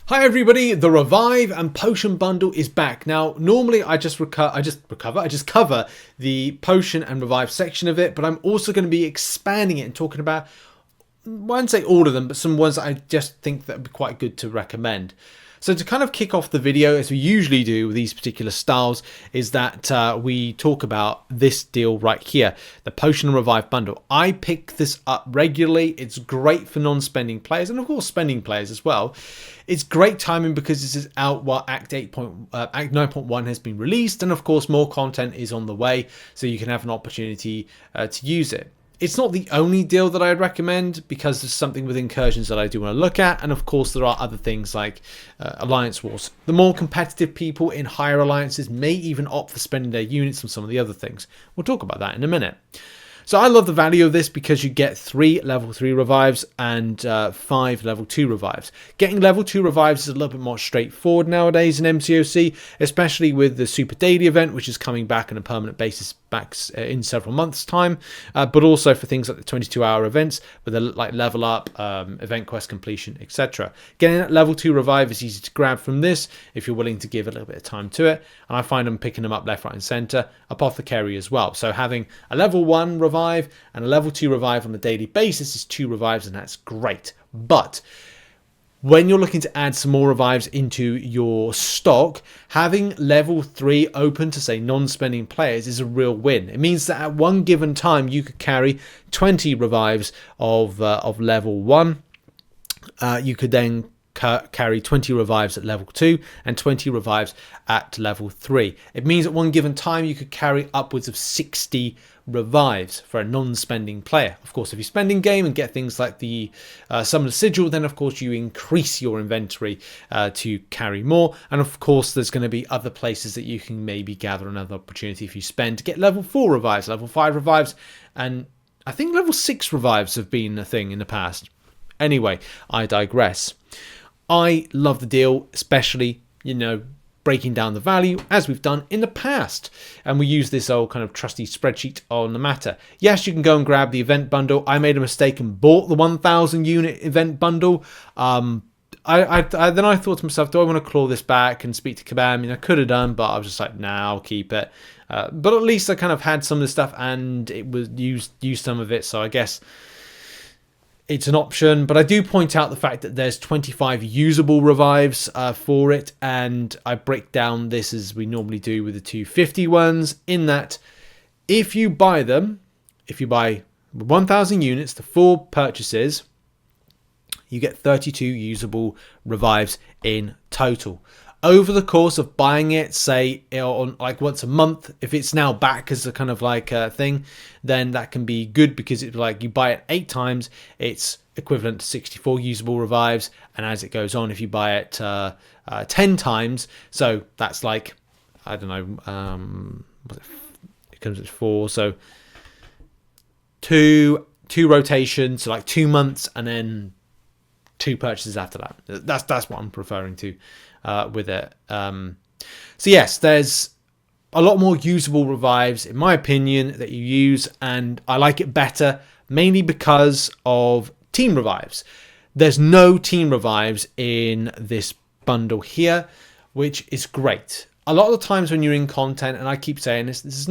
Hi everybody, the Revive and Potion bundle is back. Now, normally I just cover the Potion and Revive section of it, but I'm also going to be expanding it and talking about, I won't say all of them, but some ones that I just think that would be quite good to recommend. So to kind of kick off the video, as we usually do with these particular styles, is that we talk about this deal right here, the Potion and Revive bundle. I pick this up regularly. It's great for non-spending players and of course spending players as well. It's great timing because this is out while Act 9.1 has been released, and of course more content is on the way, so you can have an opportunity to use it. It's not the only deal that I'd recommend because there's something with incursions that I do want to look at, and of course there are other things like alliance wars. The more competitive people in higher alliances may even opt for spending their units on some of the other things. We'll talk about that in a minute. So I love the value of this because you get 3 level 3 revives and 5 level 2 revives. Getting level 2 revives is a little bit more straightforward nowadays in MCOC, especially with the Super Daily event, which is coming back on a permanent basis back in several months' time, but also for things like the 22-hour events with a like level up, event quest completion, etc. Getting that level 2 revive is easy to grab from this if you're willing to give a little bit of time to it, and I find them picking them up left, right and centre. Apothecary as well. So having a level 1 revive and a level 2 revive on a daily basis is 2 revives, and that's great. But when you're looking to add some more revives into your stock, having level 3 open to, say, non-spending players is a real win. It means that at one given time you could carry 20 revives of level 1. You could then carry 20 revives at level 2 and 20 revives at level 3. It means at one given time you could carry upwards of 60 revives for a non-spending player. Of course, if you spend in game and get things like the Summoner Sigil, then of course you increase your inventory to carry more, and of course there's going to be other places that you can maybe gather another opportunity if you spend to get level 4 revives, level 5 revives, and I think level 6 revives have been a thing in the past. Anyway, I digress. I love the deal, especially, you know, breaking down the value as we've done in the past, and we use this old kind of trusty spreadsheet on the matter. Yes, you can go and grab the event bundle. I made a mistake and bought the 1,000 unit event bundle. Then I thought to myself, do I want to claw this back and speak to Kabam? I mean, I could have done, but I was just like, nah, I'll keep it. But at least I kind of had some of the stuff, and it was used some of it, so I guess it's an option. But I do point out the fact that there's 25 usable revives for it, and I break down this as we normally do with the 250 ones, in that if you buy 1,000 units, the 4 purchases, you get 32 usable revives in total. Over the course of buying it, say on like once a month, if it's now back as a kind of like a thing, then that can be good, because it's like you buy it 8 times, it's equivalent to 64 usable revives, and as it goes on, if you buy it 10 times, so that's like, I don't know, it comes at 4, so two rotations, so like 2 months, and then 2 purchases after that. That's what I'm referring to with it. So yes, there's a lot more usable revives in my opinion that you use, and I like it better mainly because of team revives. There's no team revives in this bundle here, which is great. A lot of the times when you're in content, and I keep saying this is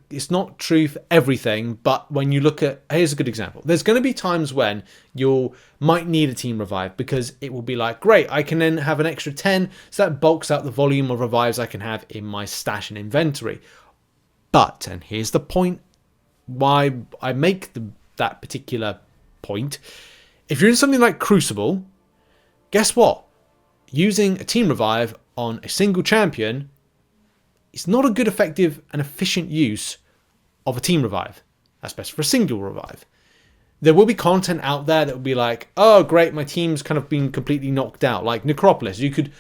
it's not true for everything, but when you look at, here's a good example. There's going to be times when you might need a team revive, because it will be like, great, I can then have an extra 10, so that bulks out the volume of revives I can have in my stash and inventory. But, and here's the point why I make that particular point, if you're in something like Crucible, guess what? Using a team revive on a single champion, it's not a good, effective and efficient use of a team revive. That's best for a single revive. There will be content out there that will be like, oh great, my team's kind of been completely knocked out, like Necropolis. You could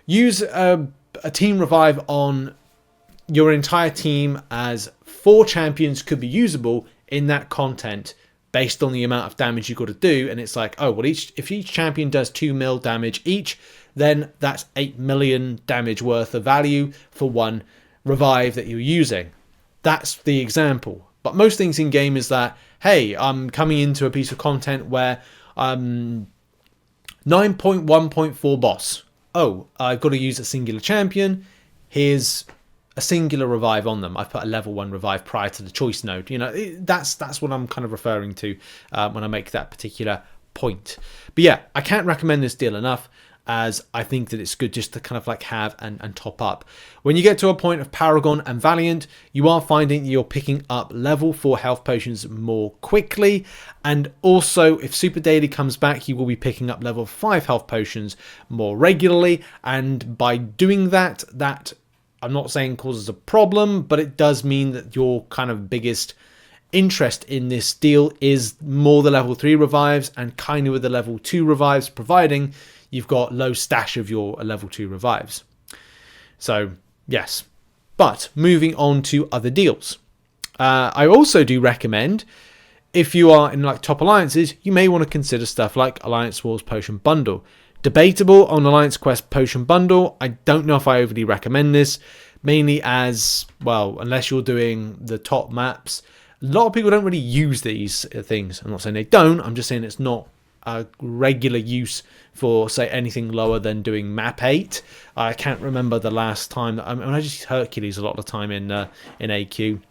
use a team revive on your entire team, as 4 champions could be usable in that content based on the amount of damage you've got to do. And it's like, oh well, if each champion does 2 mil damage each, then that's 8 million damage worth of value for 1 revive that you're using. That's the example. But most things in game is that, hey, I'm coming into a piece of content where 9.1.4 boss. Oh, I've got to use a singular champion. Here's a singular revive on them. I've put a level 1 revive prior to the choice node. You know, that's what I'm kind of referring to when I make that particular point. But yeah, I can't recommend this deal enough, as I think that it's good just to kind of like have and top up. When you get to a point of Paragon and Valiant, you are finding you're picking up level 4 health potions more quickly. And also, if Super Daily comes back, you will be picking up level 5 health potions more regularly. And by doing that, I'm not saying causes a problem, but it does mean that your kind of biggest interest in this deal is more the level 3 revives and kind of with the level 2 revives, providing you've got low stash of your level 2 revives. So, yes. But moving on to other deals. I also do recommend, if you are in like top alliances, you may want to consider stuff like Alliance Wars Potion Bundle. Debatable on Alliance Quest Potion Bundle. I don't know if I overly recommend this, mainly as, well, unless you're doing the top maps, a lot of people don't really use these things. I'm not saying they don't, I'm just saying it's not a regular use for, say, anything lower than doing map 8. I can't remember the last time that I just use Hercules a lot of the time in AQ,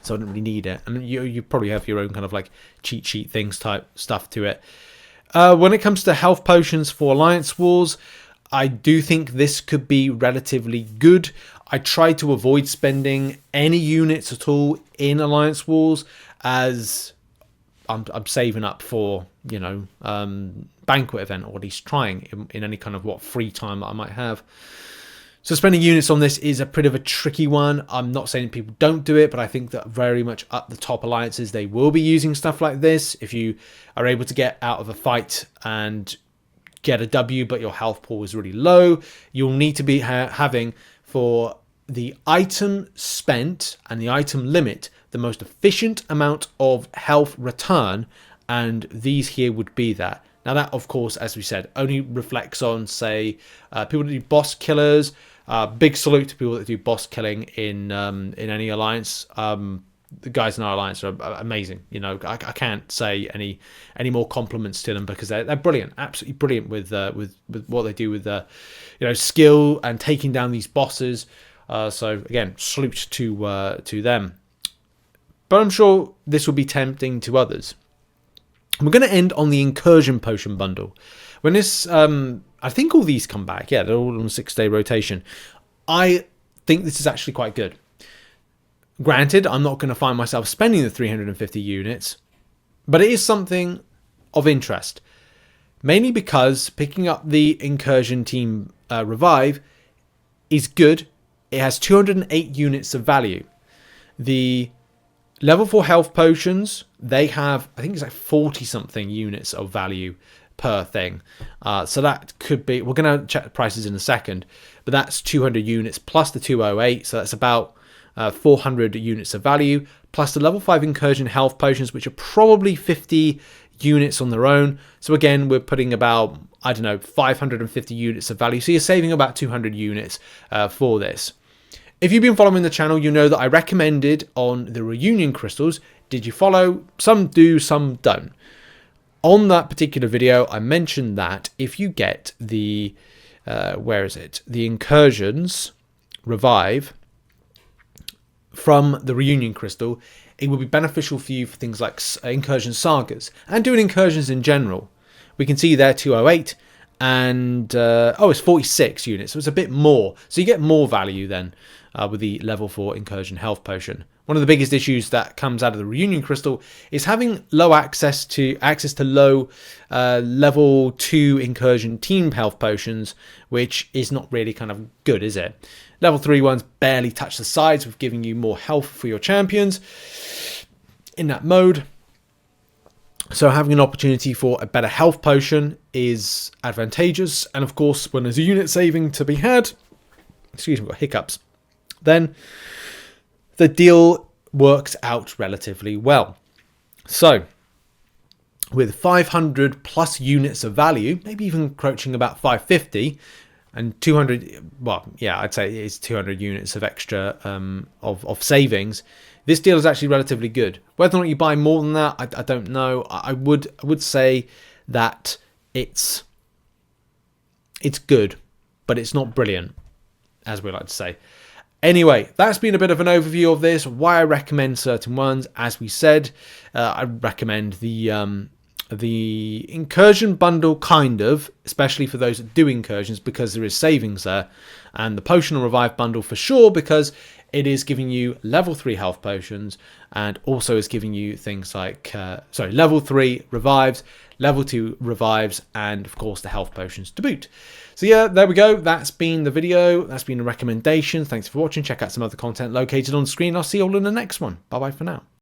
so I don't really need it. And you probably have your own kind of like cheat sheet things type stuff to it. When it comes to health potions for Alliance Wars, I do think this could be relatively good. I try to avoid spending any units at all in Alliance Wars, as I'm saving up for, you know, Banquet event, or at least trying in any kind of free time that I might have. So spending units on this is a bit of a tricky one. I'm not saying people don't do it, but I think that very much up the top alliances, they will be using stuff like this. If you are able to get out of a fight and get a W, but your health pool is really low, you'll need to be having, for the item spent and the item limit, the most efficient amount of health return, and these here would be that. Now that, of course, as we said, only reflects on, say, people that do boss killers. Big salute to people that do boss killing in any alliance. The guys in our alliance are amazing. You know, I can't say any more compliments to them, because they're brilliant, absolutely brilliant with what they do with skill and taking down these bosses. So again, salute to them. But I'm sure this will be tempting to others. We're going to end on the Incursion Potion Bundle. When this, I think all these come back. Yeah, they're all on a 6-day rotation. I think this is actually quite good. Granted, I'm not going to find myself spending the 350 units, but it is something of interest. Mainly because picking up the Incursion Team Revive is good. It has 208 units of value. The level 4 health potions, they have, I think it's like 40 something units of value per thing. So that could be, we're going to check the prices in a second, but that's 200 units plus the 208. So that's about 400 units of value, plus the level 5 incursion health potions, which are probably 50 units on their own. So again, we're putting about, I don't know, 550 units of value. So you're saving about 200 units for this. If you've been following the channel, you know that I recommended on the reunion crystals. Did you follow? Some do, some don't. On that particular video, I mentioned that if you get the, the Incursions Revive from the reunion crystal, it will be beneficial for you for things like incursion sagas and doing incursions in general. We can see there 208 and it's 46 units, so it's a bit more. So you get more value then with the level 4 incursion health potion. One of the biggest issues that comes out of the reunion crystal is having low access to low level 2 incursion team health potions, which is not really kind of good, is it? Level 3 ones barely touch the sides, with giving you more health for your champions in that mode. So having an opportunity for a better health potion is advantageous. And of course, when there's a unit saving to be had, excuse me, I've got hiccups, then the deal works out relatively well. So with 500 plus units of value, maybe even approaching about 550 and 200, well, yeah, I'd say it's 200 units of extra of savings. This deal is actually relatively good. Whether or not you buy more than that, I don't know. I would say that it's It's good, but it's not brilliant, as we like to say. Anyway, that's been a bit of an overview of this, why I recommend certain ones. As we said, I recommend the incursion bundle, kind of, especially for those that do incursions, because there is savings there, and the potion and revive bundle for sure, because it is giving you level 3 health potions, and also is giving you things like level 3 revives, level 2 revives, and of course the health potions to boot. So yeah, there we go. That's been the video. That's been a recommendation. Thanks for watching. Check out some other content located on screen. I'll see you all in the next one. Bye bye for now.